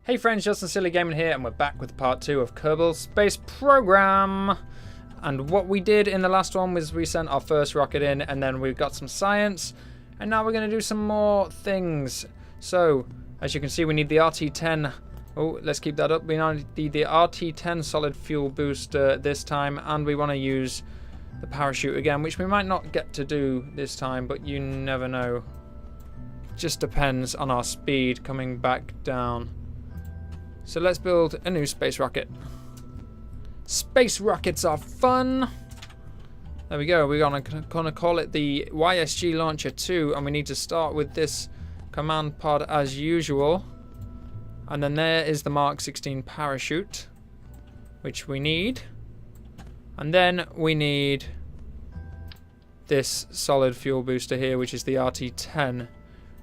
Hey friends, Justin Silly Gaming here, and we're back with part 2 of Kerbal Space Program. And what we did in the last one was we sent our first rocket in, and then we got some science, and now we're going to do some more things. So, as you can see, we need the RT-10. Oh, let's keep that up. We now need the RT-10 solid fuel booster this time, and we want to use the parachute again, which we might not get to do this time, but you never know. Just depends on our speed coming back down. So let's build a new space rocket. Space rockets are fun. There we go. We're gonna call it the YSG Launcher 2, and we need to start with this command pod as usual. And then there is the Mark 16 parachute, which we need. And then we need this solid fuel booster here, which is the RT-10.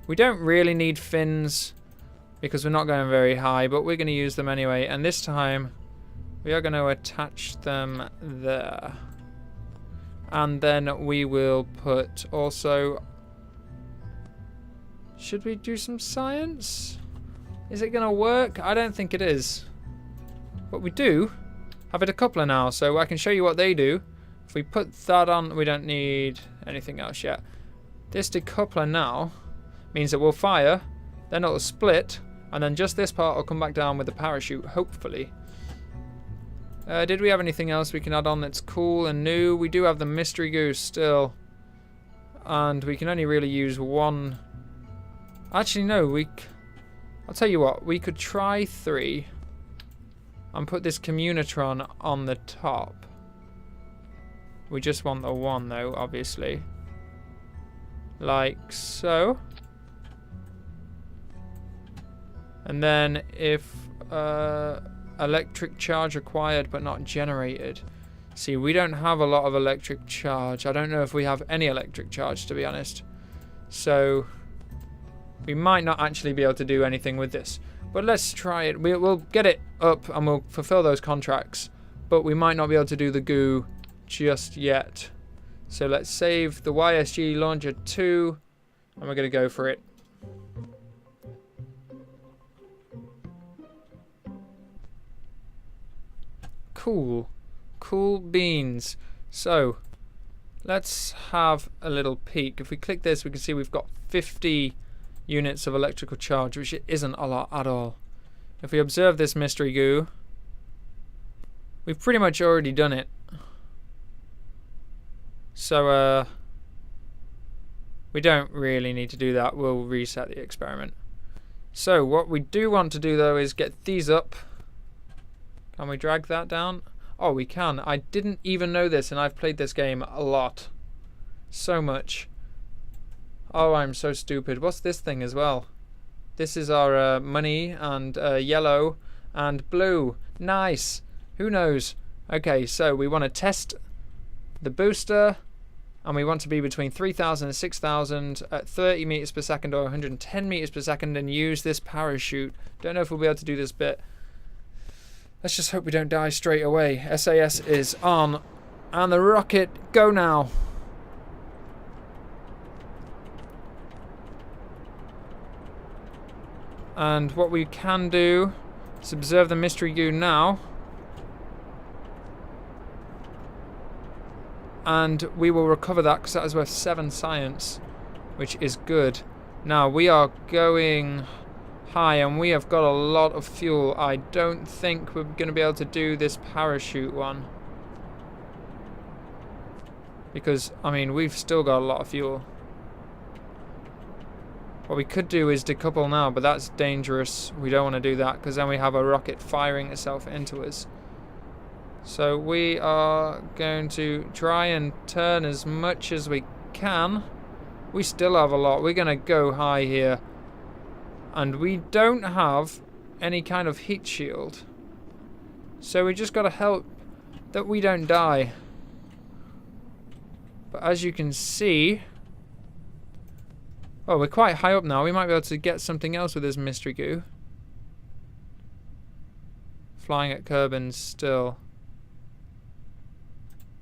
We don't really need fins because we're not going very high, but we're going to use them anyway. And this time, we are going to attach them there. And then we will put also... Should we do some science? Is it going to work? I don't think it is. But we do have a decoupler now, so I can show you what they do. If we put that on, we don't need anything else yet. This decoupler now means that we'll fire, then it'll split, and then just this part will come back down with the parachute, hopefully. Did we have anything else we can add on that's cool and new? We do have the mystery goose still. And we can only really use one. Actually, no, I'll tell you what, we could try 3 and put this communitron on the top. We just want the 1 though, obviously. Like so. And then if electric charge required but not generated. See, we don't have a lot of electric charge. I don't know if we have any electric charge, to be honest. So we might not actually be able to do anything with this. But let's try it. We'll get it up and we'll fulfill those contracts. But we might not be able to do the goo just yet. So let's save the YSG Launcher 2 and we're going to go for it. Cool beans. So let's have a little peek. If we click this, we can see we've got 50 units of electrical charge, which isn't a lot at all. If we observe this mystery goo, we've pretty much already done it. So we don't really need to do that. We'll reset the experiment. So what we do want to do though is get these up. Can we drag that down? Oh, we can. I didn't even know this, and I've played this game a lot. So much. Oh, I'm so stupid. What's this thing as well? This is our money, and yellow, and blue. Nice. Who knows? Okay, so we want to test the booster, and we want to be between 3,000 and 6,000 at 30 meters per second or 110 meters per second and use this parachute. Don't know if we'll be able to do this bit. Let's just hope we don't die straight away. SAS is on. And the rocket, go now. And what we can do is observe the mystery goo now. And we will recover that because that is worth 7 science, which is good. Now we are going high and we have got a lot of fuel. I don't think we're going to be able to do this parachute one. Because, I mean, we've still got a lot of fuel. What we could do is decouple now, but that's dangerous. We don't want to do that because then we have a rocket firing itself into us. So we are going to try and turn as much as we can. We still have a lot. We're going to go high here. And we don't have any kind of heat shield. So we just got to hope that we don't die. But as you can see... Oh, we're quite high up now. We might be able to get something else with this mystery goo. Flying at Kerbal still.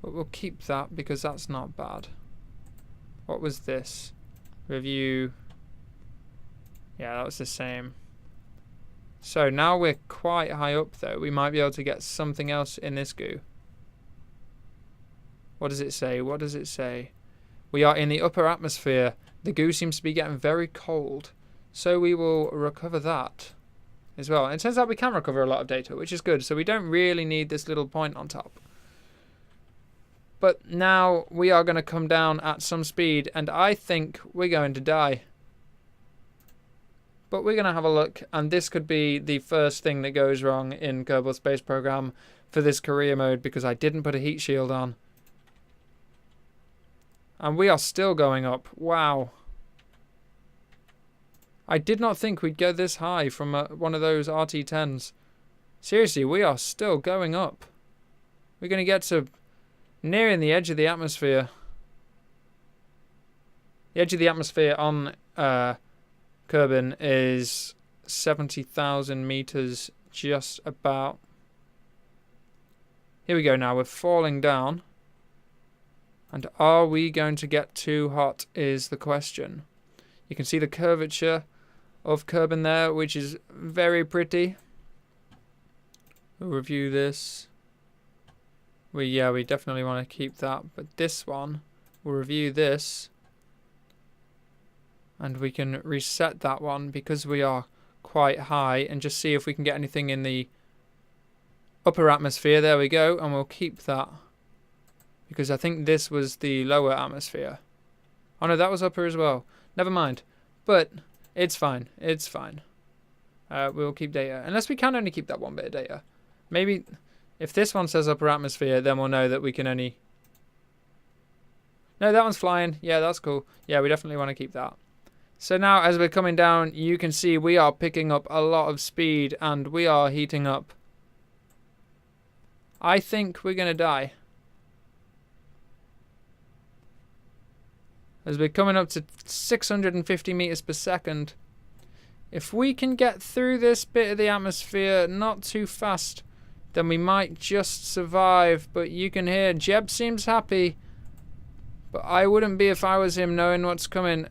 But we'll keep that because that's not bad. What was this? Review... Yeah, that was the same. So now we're quite high up though. We might be able to get something else in this goo. What does it say? What does it say? We are in the upper atmosphere. The goo seems to be getting very cold. So we will recover that as well. And it turns out we can recover a lot of data, which is good. So we don't really need this little point on top. But now we are going to come down at some speed, and I think we're going to die. But we're going to have a look, and this could be the first thing that goes wrong in Kerbal Space Program for this career mode, because I didn't put a heat shield on. And we are still going up. Wow. I did not think we'd go this high from one of those RT-10s. Seriously, we are still going up. We're going to get to nearing the edge of the atmosphere. The edge of the atmosphere on Kerbin is 70,000 meters, just about. Here we go now. We're falling down. And are we going to get too hot is the question. You can see the curvature of Kerbin there, which is very pretty. We'll review this. We definitely want to keep that. But this one, we'll review this. And we can reset that one because we are quite high. And just see if we can get anything in the upper atmosphere. There we go. And we'll keep that. Because I think this was the lower atmosphere. Oh no, that was upper as well. Never mind. But it's fine. It's fine. We'll keep data. Unless we can only keep that one bit of data. Maybe if this one says upper atmosphere, then we'll know that we can only... No, that one's flying. Yeah, that's cool. Yeah, we definitely want to keep that. So now as we're coming down, you can see we are picking up a lot of speed and we are heating up. I think we're going to die. As we're coming up to 650 meters per second. If we can get through this bit of the atmosphere not too fast, then we might just survive. But you can hear Jeb seems happy. But I wouldn't be if I was him, knowing what's coming.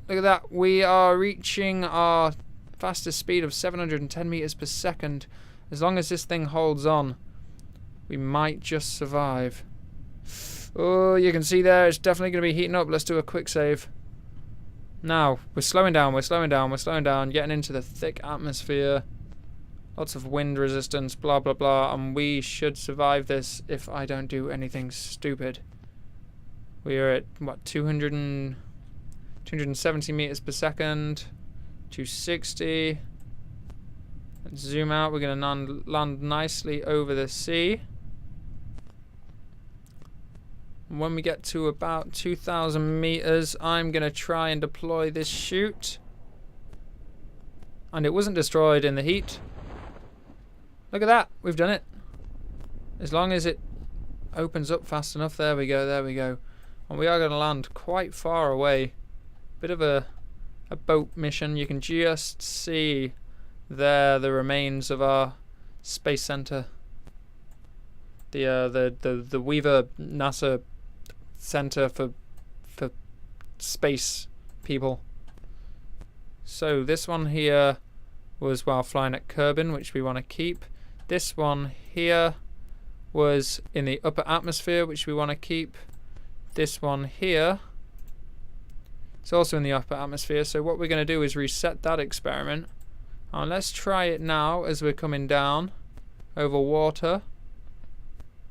Look at that. We are reaching our fastest speed of 710 meters per second. As long as this thing holds on, we might just survive. Oh, you can see there, it's definitely going to be heating up. Let's do a quick save. Now, we're slowing down, we're slowing down, we're slowing down, getting into the thick atmosphere. Lots of wind resistance, blah, blah, blah. And we should survive this if I don't do anything stupid. We are at, what, 270 meters per second. 260. Let's zoom out. We're going to land nicely over the sea. When we get to about 2,000 meters, I'm going to try and deploy this chute. And it wasn't destroyed in the heat. Look at that. We've done it. As long as it opens up fast enough. There we go. There we go. And we are going to land quite far away. Bit of a boat mission. You can just see there the remains of our space center. The Weaver NASA Center for space people. So this one here was while flying at Kerbin, which we want to keep. This one here was in the upper atmosphere, which we want to keep. This one here is also in the upper atmosphere. So what we're going to do is reset that experiment. And let's try it now as we're coming down over water.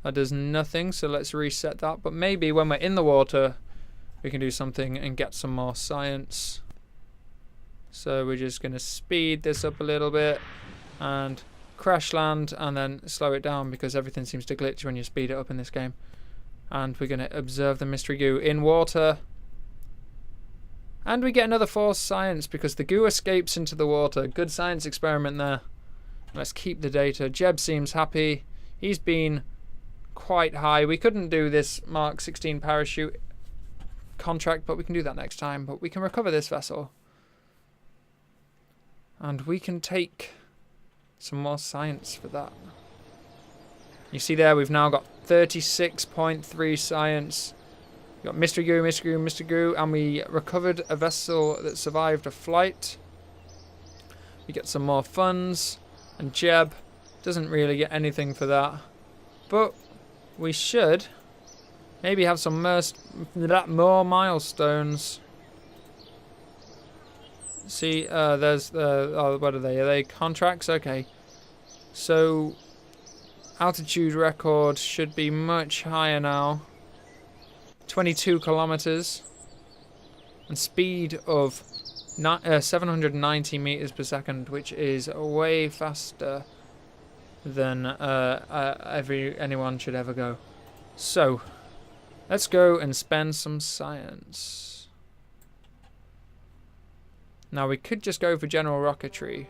That does nothing, so let's reset that. But maybe when we're in the water, we can do something and get some more science. So we're just going to speed this up a little bit and crash land and then slow it down because everything seems to glitch when you speed it up in this game. And we're going to observe the mystery goo in water. And we get another false science because the goo escapes into the water. Good science experiment there. Let's keep the data. Jeb seems happy. He's been quite high. We couldn't do this Mark 16 parachute contract, but we can do that next time. But we can recover this vessel. And we can take some more science for that. You see there, we've now got 36.3 science. We've got mystery goo, mystery goo, mystery goo, and we recovered a vessel that survived a flight. We get some more funds. And Jeb doesn't really get anything for that. But we should maybe have some more milestones. See, there's the... Oh, what are they? Are they contracts? Okay. So, altitude record should be much higher now. 22 kilometers. And speed of 790 meters per second, which is way faster than anyone should ever go. So, let's go and spend some science. Now, we could just go for general rocketry,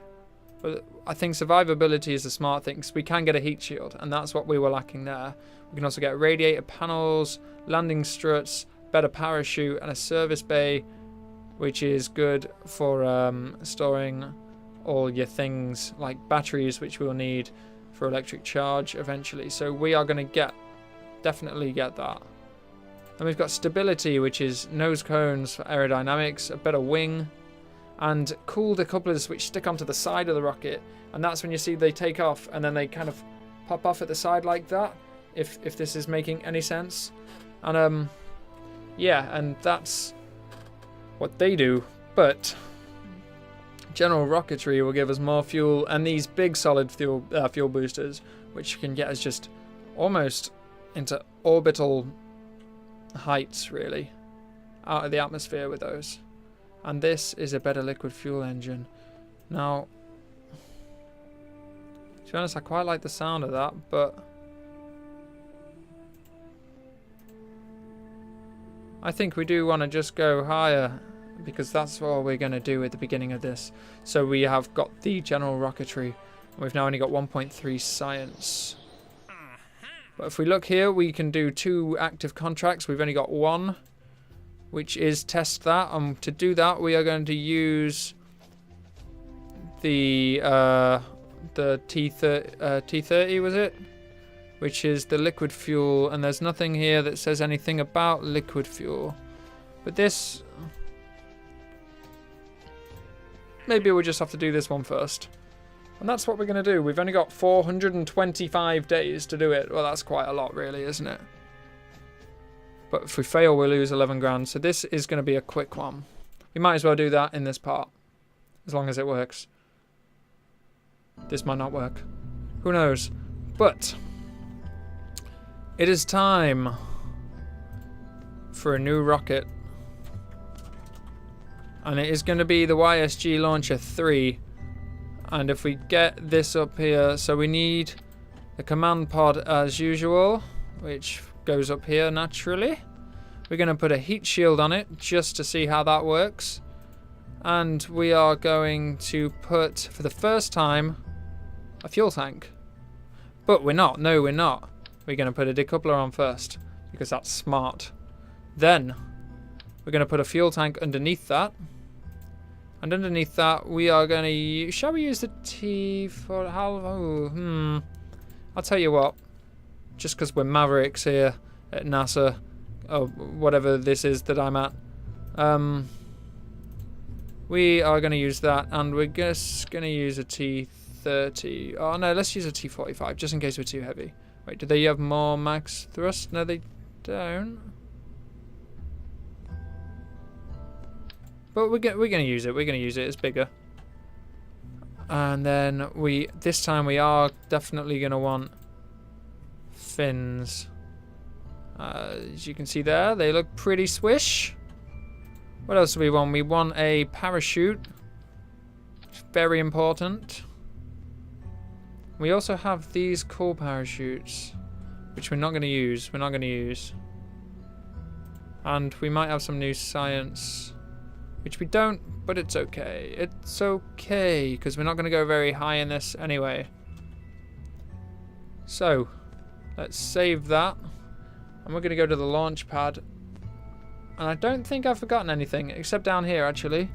but I think survivability is a smart thing, because we can get a heat shield, and that's what we were lacking there. We can also get radiator panels, landing struts, better parachute, and a service bay, which is good for storing all your things like batteries, which we'll need for electric charge eventually. So we are going to definitely get that. Then we've got stability, which is nose cones for aerodynamics, a better wing, and cool decouplers which stick onto the side of the rocket. And that's when you see they take off and then they kind of pop off at the side like that, if this is making any sense. And yeah, and that's what they do. But general rocketry will give us more fuel, and these big solid fuel boosters, which can get us just almost into orbital heights, really, out of the atmosphere with those. And this is a better liquid fuel engine. Now, to be honest, I quite like the sound of that, but I think we do want to just go higher, because that's what we're going to do at the beginning of this. So we have got the general rocketry. We've now only got 1.3 science. But if we look here, we can do 2 active contracts. We've only got 1, which is test that. And to do that, we are going to use the T30, was it? Which is the liquid fuel. And there's nothing here that says anything about liquid fuel. But this... maybe we'll just have to do this one first. And that's what we're going to do. We've only got 425 days to do it. Well, that's quite a lot, really, isn't it? But if we fail, we'll lose 11 grand. So this is going to be a quick one. We might as well do that in this part, as long as it works. This might not work. Who knows? But it is time for a new rocket. And it is going to be the YSG Launcher 3. And if we get this up here, so we need the command pod as usual, which goes up here naturally. We're going to put a heat shield on it just to see how that works. And we are going to put, for the first time, a fuel tank. But we're not. No, we're not. We're going to put a decoupler on first, because that's smart. Then we're going to put a fuel tank underneath that. And underneath that, we are going to use... shall we use the T for... I'll tell you what. Just because we're mavericks here at NASA, or whatever this is that I'm at. We are going to use that, and we're just going to use a T30. Oh, no, let's use a T45, just in case we're too heavy. Wait, do they have more max thrust? No, they don't. But we're going to use it. We're going to use it. It's bigger. And then this time we are definitely going to want fins. As you can see there, they look pretty swish. What else do we want? We want a parachute. Very important. We also have these cool parachutes, which we're not going to use. We're not going to use. And we might have some new science, which we don't, but it's okay. It's okay, because we're not going to go very high in this anyway. So, let's save that. And we're going to go to the launch pad. And I don't think I've forgotten anything, except down here, actually.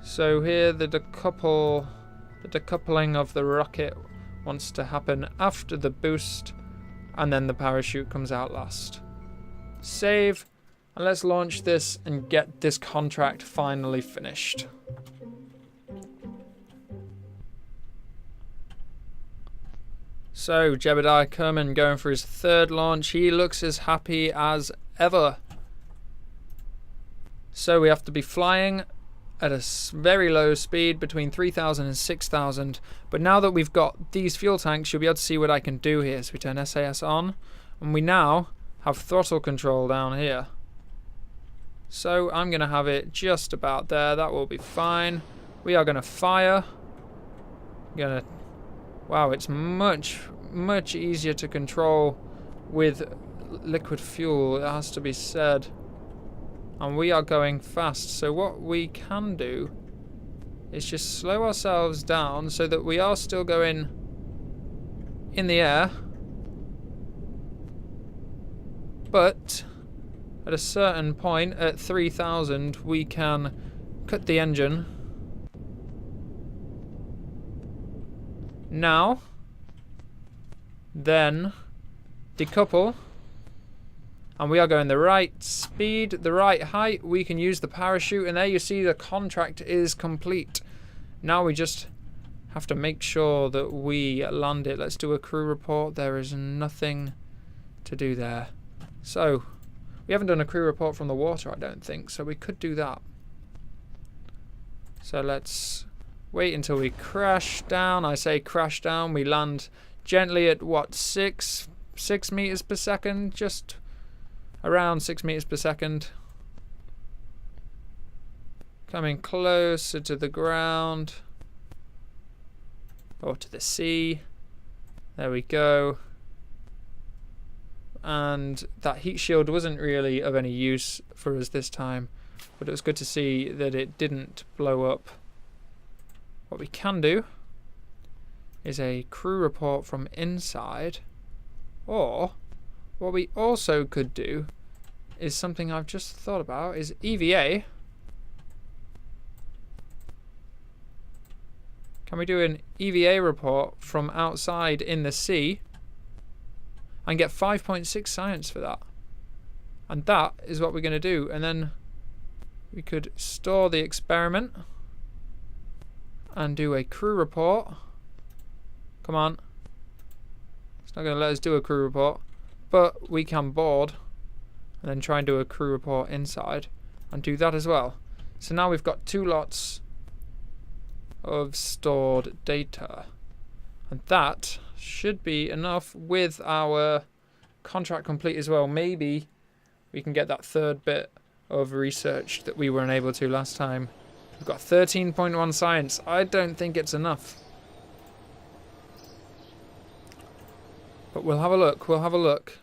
So here, the decoupling of the rocket wants to happen after the boost, and then the parachute comes out last. Save. And let's launch this and get this contract finally finished. So, Jebediah Kerman going for his third launch. He looks as happy as ever. So we have to be flying at a very low speed, between 3,000 and 6,000. But now that we've got these fuel tanks, you'll be able to see what I can do here. So we turn SAS on, and we now have throttle control down here. So I'm going to have it just about there. That will be fine. We are going to fire. Wow, it's much easier to control with liquid fuel, it has to be said. And we are going fast, so what we can do is just slow ourselves down so that we are still going in the air, but at a certain point at 3,000 we can cut the engine. Now, then decouple. And we are going the right speed, the right height. We can use the parachute, and there you see the contract is complete. Now we just have to make sure that we land it. Let's do a crew report. There is nothing to do there. So, we haven't done a crew report from the water, I don't think, so we could do that. So let's wait until we crash down. I say crash down. We land gently at what, 6 meters per second? Just around 6 meters per second. Coming closer to the ground. Or to the sea. There we go. And that heat shield wasn't really of any use for us this time. But it was good to see that it didn't blow up. What we can do is a crew report from inside. Or what we also could do is something I've just thought about, is EVA. Can we do an EVA report from outside in the sea and get 5.6 science for that? And that is what we're going to do. And then we could store the experiment and do a crew report. Come on. It's not going to let us do a crew report. But we can board and then try and do a crew report inside and do that as well. So now we've got 2 lots of stored data. And that should be enough with our contract complete as well. Maybe we can get that third bit of research that we weren't able to last time. We've got 13.1 science. I don't think it's enough. But we'll have a look. We'll have a look.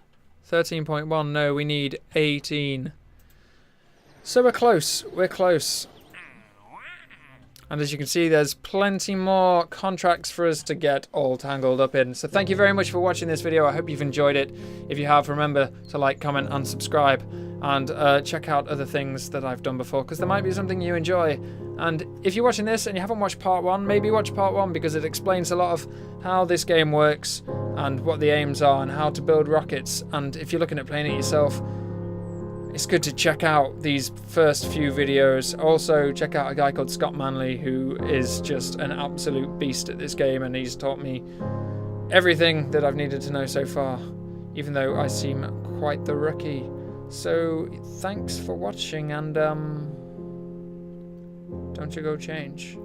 13.1. No, we need 18. So we're close. We're close. And as you can see, there's plenty more contracts for us to get all tangled up in. So thank you very much for watching this video. I hope you've enjoyed it. If you have, remember to like, comment, and subscribe. And check out other things that I've done before, because there might be something you enjoy. And if you're watching this and you haven't watched part 1, maybe watch part 1, because it explains a lot of how this game works and what the aims are and how to build rockets. And if you're looking at playing it yourself, it's good to check out these first few videos. Also, check out a guy called Scott Manley, who is just an absolute beast at this game, and he's taught me everything that I've needed to know so far, even though I seem quite the rookie. So, thanks for watching, and don't you go change.